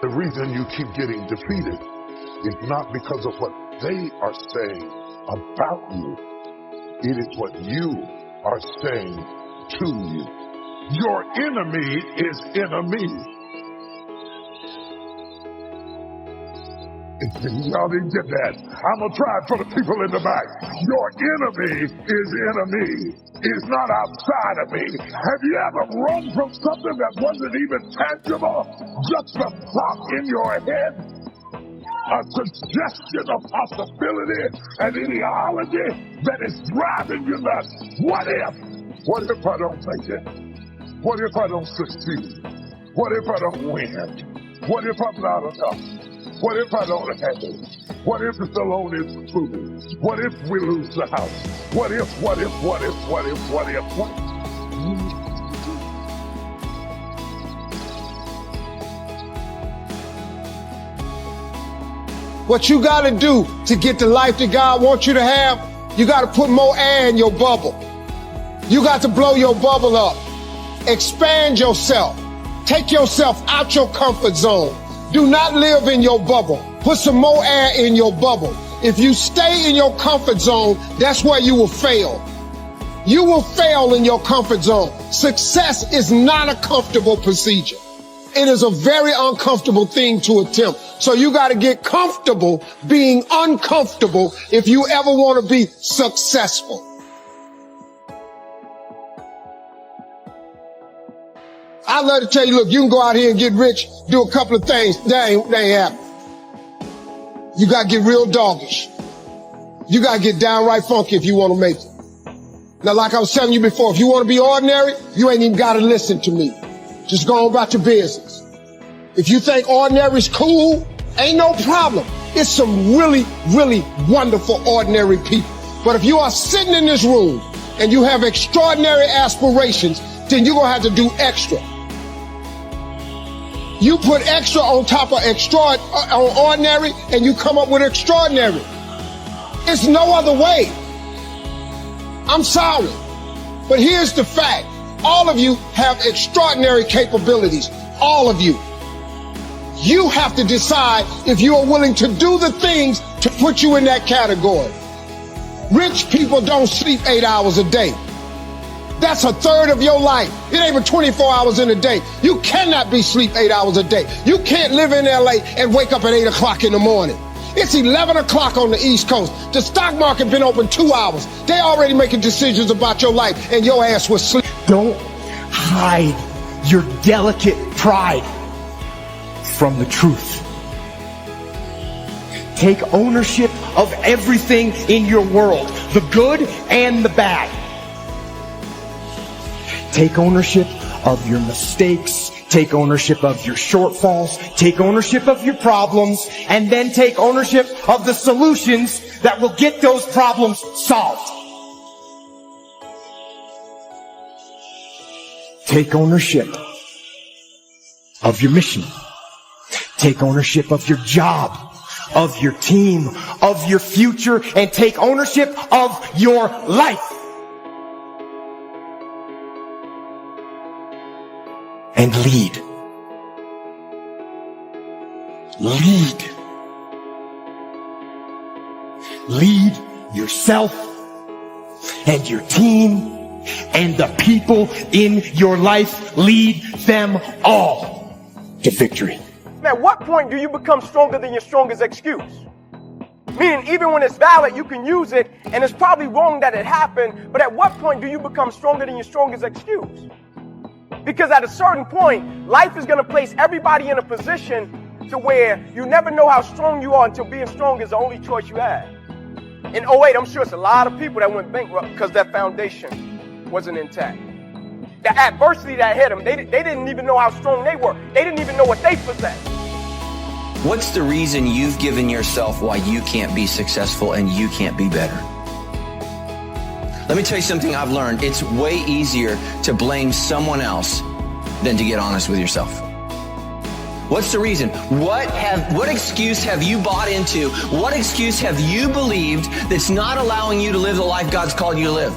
The reason you keep getting defeated is not because of what they are saying about you. It is what you are saying to you. Your enemy is enemy. Y'all didn't get that. I'm going to try it for the people in the back. Your enemy is enemy. It's not outside of me. Have you ever run from something that wasn't even tangible? Just a thought in your head? A suggestion, a possibility, an ideology that is driving you nuts. What if? What if I don't make it? What if I don't succeed? What if I don't win? What if I'm not enough? What if I don't have it? What if the loan is food? What if we lose the house? What if? What you got to do to get the life that God wants you to have, you got to put more air in your bubble. You got to blow your bubble up. Expand yourself. Take yourself out your comfort zone. Do not live in your bubble. Put some more air in your bubble. If you stay in your comfort zone, that's where you will fail. You will fail in your comfort zone. Success is not a comfortable procedure. It is a very uncomfortable thing to attempt. So you got to get comfortable being uncomfortable if you ever want to be successful. I love to tell you, look, you can go out here and get rich, do a couple of things. That ain't happening. You got to get real doggish. You got to get downright funky if you want to make it. Now, like I was telling you before, if you want to be ordinary, you ain't even got to listen to me. Just go on about your business. If you think ordinary is cool, ain't no problem. It's some really, really wonderful ordinary people. But if you are sitting in this room and you have extraordinary aspirations, then you're going to have to do extra. You put extra on top of ordinary and you come up with extraordinary. It's no other way. I'm sorry. But here's the fact. All of you have extraordinary capabilities. All of you. You have to decide if you are willing to do the things to put you in that category. Rich people don't sleep 8 hours a day. That's a third of your life. It ain't even 24 hours in a day. You cannot be sleep 8 hours a day. You can't live in LA and wake up at 8 o'clock in the morning. It's 11 o'clock on the East Coast. The stock market been open 2 hours. They already making decisions about your life and your ass was sleep. Don't hide your delicate pride from the truth. Take ownership of everything in your world, the good and the bad. Take ownership of your mistakes, take ownership of your shortfalls, take ownership of your problems, and then take ownership of the solutions that will get those problems solved. Take ownership of your mission. Take ownership of your job, of your team, of your future, and take ownership of your life. And lead. Lead. Lead yourself and your team and the people in your life. Lead them all to victory. At what point do you become stronger than your strongest excuse? Meaning, even when it's valid, you can use it, and it's probably wrong that it happened, but at what point do you become stronger than your strongest excuse? Because at a certain point, life is going to place everybody in a position to where you never know how strong you are until being strong is the only choice you have. In 08, I'm sure it's a lot of people that went bankrupt because that foundation wasn't intact. The adversity that hit them, they didn't even know how strong they were. They didn't even know what they possessed. What's the reason you've given yourself why you can't be successful and you can't be better? Let me tell you something I've learned. It's way easier to blame someone else than to get honest with yourself. What's the reason? What excuse have you bought into? What excuse have you believed that's not allowing you to live the life God's called you to live?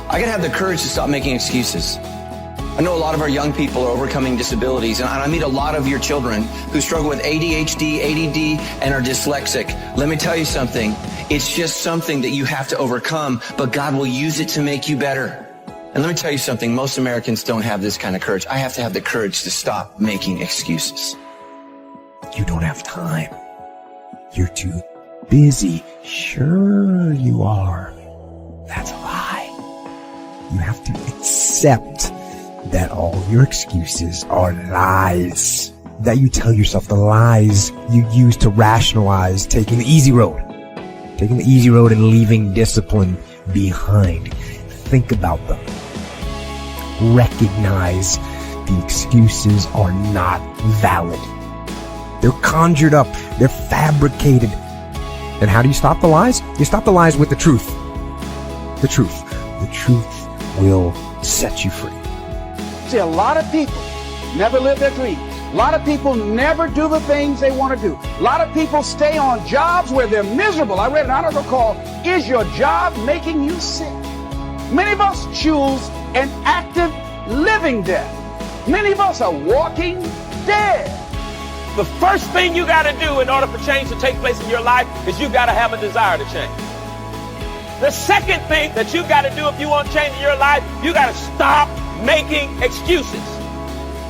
I gotta have the courage to stop making excuses. I know a lot of our young people are overcoming disabilities, and I meet a lot of your children who struggle with ADHD, ADD, and are dyslexic. Let me tell you something. It's just something that you have to overcome, but God will use it to make you better. And let me tell you something. Most Americans don't have this kind of courage. I have to have the courage to stop making excuses. You don't have time. You're too busy. Sure you are. That's a lie. You have to accept that all your excuses are lies. That you tell yourself, the lies you use to rationalize taking the easy road. Taking the easy road and leaving discipline behind. Think about them. Recognize the excuses are not valid. They're conjured up. They're fabricated. And how do you stop the lies? You stop the lies with the truth. The truth. The truth will set you free. See, a lot of people never live their dreams. A lot of people never do the things they want to do. A lot of people stay on jobs where they're miserable. I read an article called, "Is Your Job Making You Sick?" Many of us choose an active living death. Many of us are walking dead. The first thing you got to do in order for change to take place in your life is you got to have a desire to change. The second thing that you got to do if you want change in your life, you got to stop making excuses,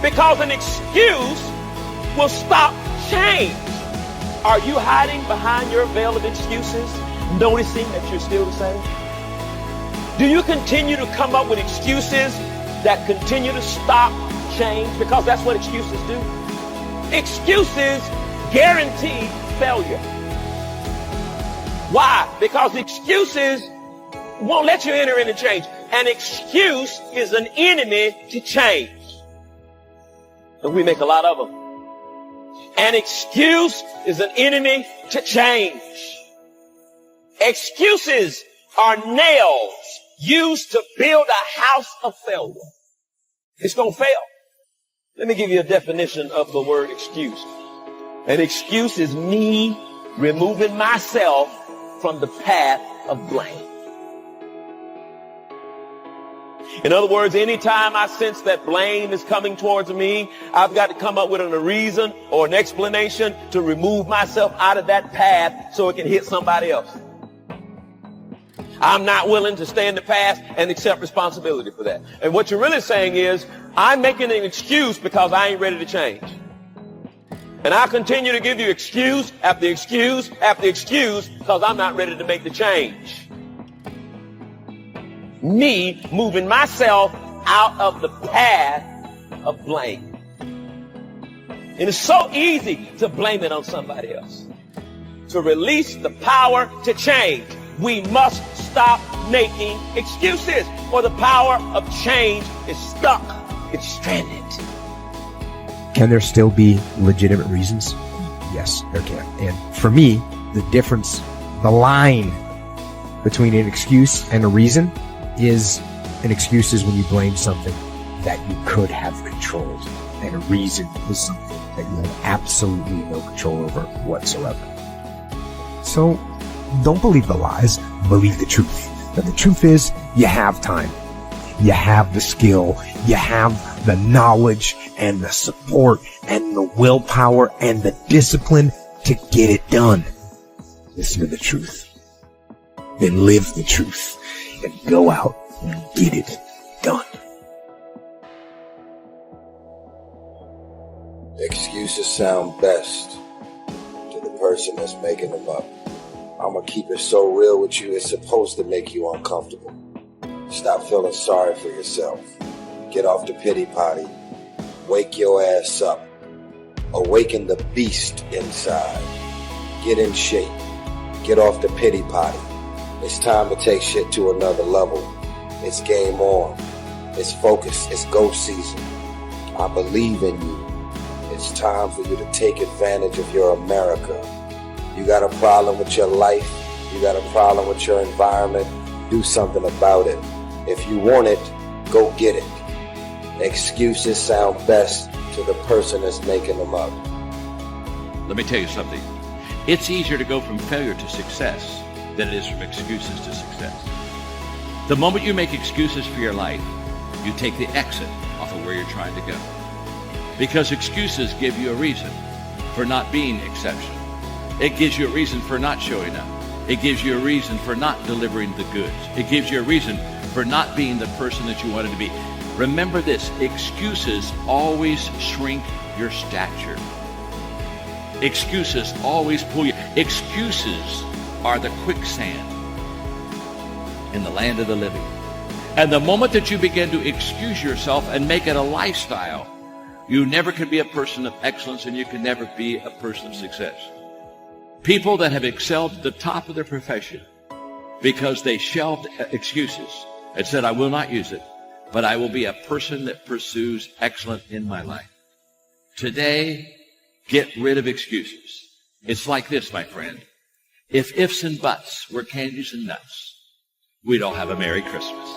because an excuse will stop change. Are you hiding behind your veil of excuses, noticing that you're still the same? Do you continue to come up with excuses that continue to stop change? Because that's what excuses do. Excuses guarantee failure. Why? Because excuses won't let you enter into change. An excuse is an enemy to change. And we make a lot of them. An excuse is an enemy to change. Excuses are nails used to build a house of failure. It's going to fail. Let me give you a definition of the word excuse. An excuse is me removing myself from the path of blame. In other words, anytime I sense that blame is coming towards me, I've got to come up with a reason or an explanation to remove myself out of that path so it can hit somebody else. I'm not willing to stay in the past and accept responsibility for that. And what you're really saying is, I'm making an excuse because I ain't ready to change. And I'll continue to give you excuse after excuse after excuse because I'm not ready to make the change. Me moving myself out of the path of blame. And it's so easy to blame it on somebody else. To release the power to change, we must stop making excuses, or the power of change is stuck. It's stranded. Can there still be legitimate reasons? Yes, there can. And for me, the difference, the line between an excuse and a reason is, an excuse is when you blame something that you could have controlled, and a reason is something that you have absolutely no control over whatsoever. So don't believe the lies, believe the truth. And the truth is, you have time. You have the skill. You have the knowledge and the support and the willpower and the discipline to get it done. Listen to the truth. Then live the truth and go out and get it done. Excuses sound best to the person that's making them up. I'm gonna keep it so real with you, it's supposed to make you uncomfortable. Stop feeling sorry for yourself. Get off the pity potty. Wake your ass up. Awaken the beast inside. Get in shape. Get off the pity potty. It's time to take shit to another level. It's game on. It's focus. It's go season. I believe in you. It's time for you to take advantage of your America. You got a problem with your life. You got a problem with your environment. Do something about it. If you want it, go get it. Excuses sound best to the person that's making them up. Let me tell you something. It's easier to go from failure to success than it is from excuses to success. The moment you make excuses for your life, you take the exit off for where you're trying to go. Because excuses give you a reason for not being exceptional. It gives you a reason for not showing up. It gives you a reason for not delivering the goods. It gives you a reason for not being the person that you wanted to be. Remember this, excuses always shrink your stature. Excuses always pull you. Excuses are the quicksand in the land of the living. And the moment that you begin to excuse yourself and make it a lifestyle, you never can be a person of excellence, and you can never be a person of success. People that have excelled at the top of their profession because they shelved excuses and said, I will not use it, but I will be a person that pursues excellence in my life. Today, get rid of excuses. It's like this, my friend. If ifs and buts were candies and nuts, we'd all have a Merry Christmas.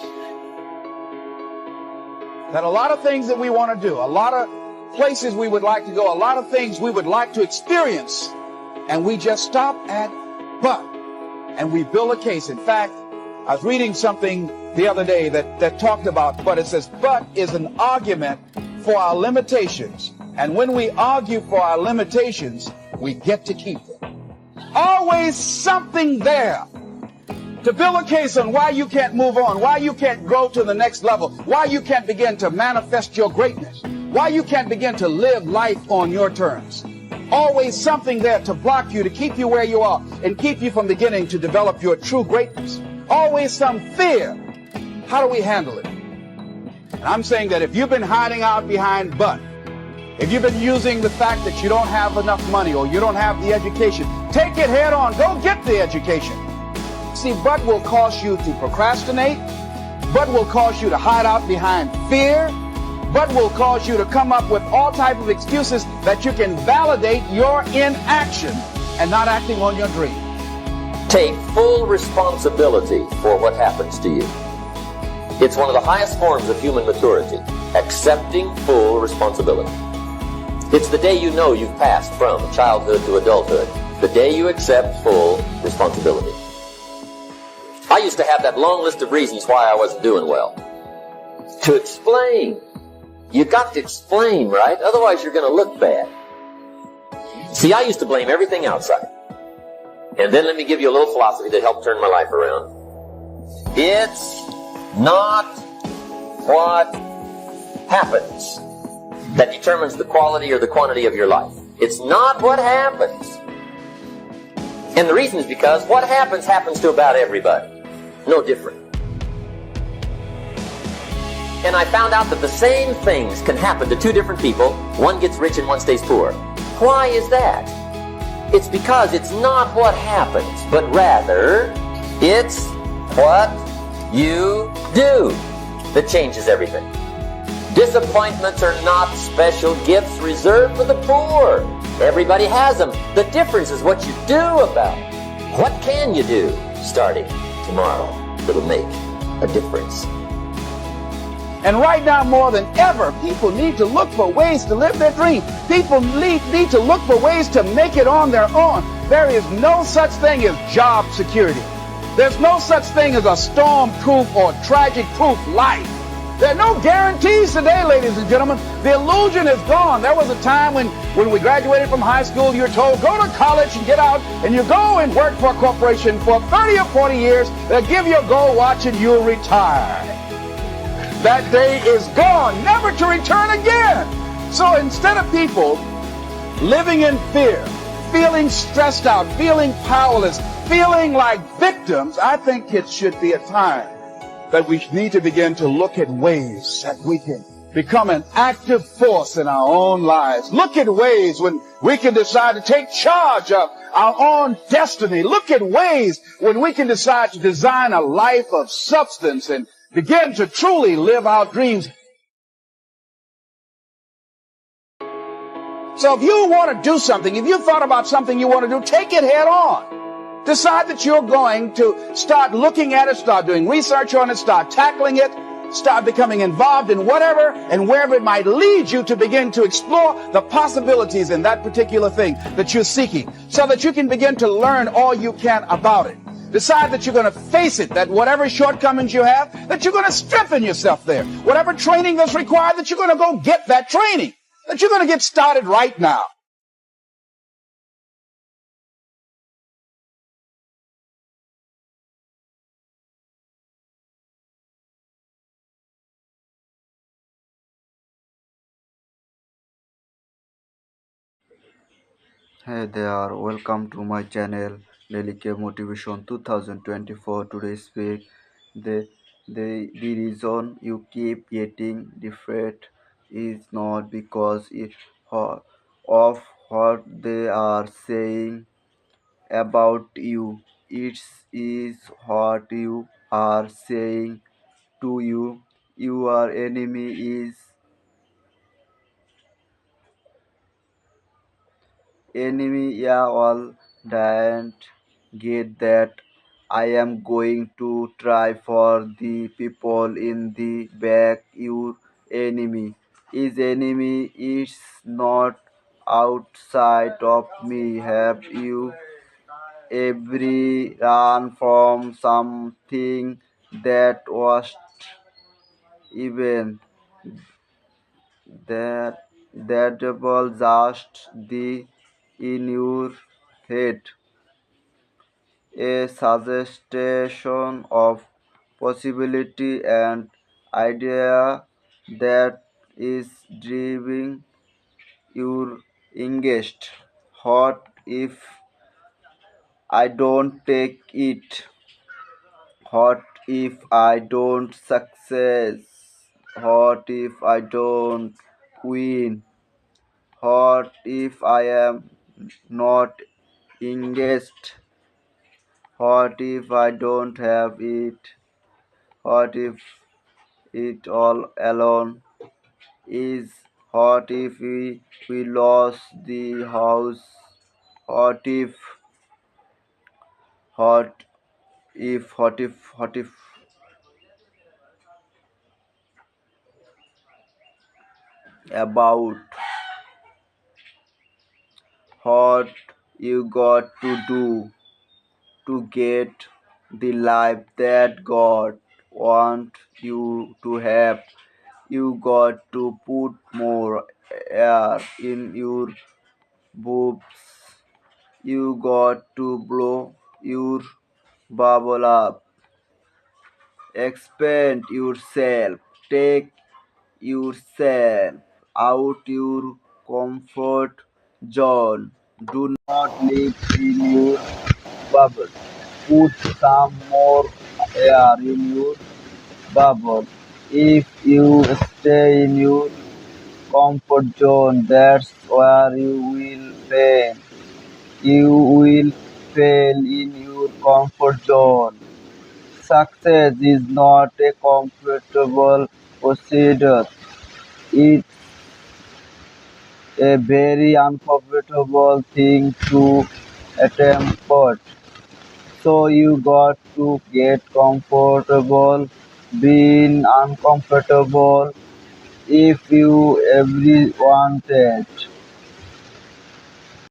That a lot of things that we want to do, a lot of places we would like to go, a lot of things we would like to experience, and we just stop at but, and we build a case. In fact, I was reading something the other day that talked about but. It says, but is an argument for our limitations. And when we argue for our limitations, we get to keep them. Always something there to build a case on why you can't move on, why you can't grow to the next level, why you can't begin to manifest your greatness, why you can't begin to live life on your terms. Always something there to block you, to keep you where you are, and keep you from beginning to develop your true greatness. Always some fear. How do we handle it? And I'm saying that if you've been hiding out behind but, if you've been using the fact that you don't have enough money or you don't have the education, take it head on. Go get the education. See, but will cause you to procrastinate. But will cause you to hide out behind fear. But will cause you to come up with all type of excuses that you can validate your inaction and not acting on your dream. Take full responsibility for what happens to you. It's one of the highest forms of human maturity, accepting full responsibility. It's the day you know you've passed from childhood to adulthood, the day you accept full responsibility. I used to have that long list of reasons why I wasn't doing well. To explain. You got to explain, right? Otherwise you're going to look bad. See, I used to blame everything outside. And then let me give you a little philosophy that helped turn my life around. It's not what happens that determines the quality or the quantity of your life. It's not what happens. And the reason is because what happens to about everybody. No different. And I found out that the same things can happen to two different people. One gets rich and one stays poor. Why is that? It's because it's not what happens, but rather it's what you do that changes everything. Disappointments are not special gifts reserved for the poor. Everybody has them. The difference is what you do about it. What can you do starting tomorrow that'll make a difference? And right now, more than ever, people need to look for ways to live their dream. People need to look for ways to make it on their own. There is no such thing as job security. There's no such thing as a storm-proof or tragic-proof life. There are no guarantees today, ladies and gentlemen. The illusion is gone. There was a time when we graduated from high school, you were told, go to college and get out, and you go and work for a corporation for 30 or 40 years. They'll give you a gold watch and you'll retire. That day is gone, never to return again. So instead of people living in fear, feeling stressed out, feeling powerless, feeling like victims, I think it should be a time that we need to begin to look at ways that we can become an active force in our own lives. Look at ways when we can decide to take charge of our own destiny. Look at ways when we can decide to design a life of substance and begin to truly live our dreams. So if you want to do something, if you thought about something you want to do, take it head on. Decide that you're going to start looking at it, start doing research on it, start tackling it, start becoming involved in whatever and wherever it might lead you to begin to explore the possibilities in that particular thing that you're seeking so that you can begin to learn all you can about it. Decide that you're going to face it, that whatever shortcomings you have, that you're going to strengthen yourself there. Whatever training that's required, that you're going to go get that training, that you're going to get started right now. Hey there, welcome to my channel Dailykeymotivation 2024. Today speak the reason you keep getting defeated is not because of what they are saying about you. It is what you are saying to you. Your enemy is enemy. Yeah, all don't get that. I am going to try for the people in the back. Your enemy is not outside of me. Have you every run from something that was even that that double just the in your head, a suggestion of possibility and idea that is driving your engaged. What if I don't take it? What if I don't success? What if I don't win? What if I am not engaged? What if I don't have it? What if it all alone is? What if we lost the house? What if what if about what you got to do to get the life that God wants you to have? You got to put more air in your boobs. You got to blow your bubble up. Expand yourself. Take yourself out your comfort zone. Do not live in your bubble. Put some more air in your bubble. If you stay in your comfort zone, that's where you will fail. You will fail in your comfort zone. Success is not a comfortable procedure. It's a very uncomfortable thing to attempt. So you got to get comfortable being uncomfortable if you ever wanted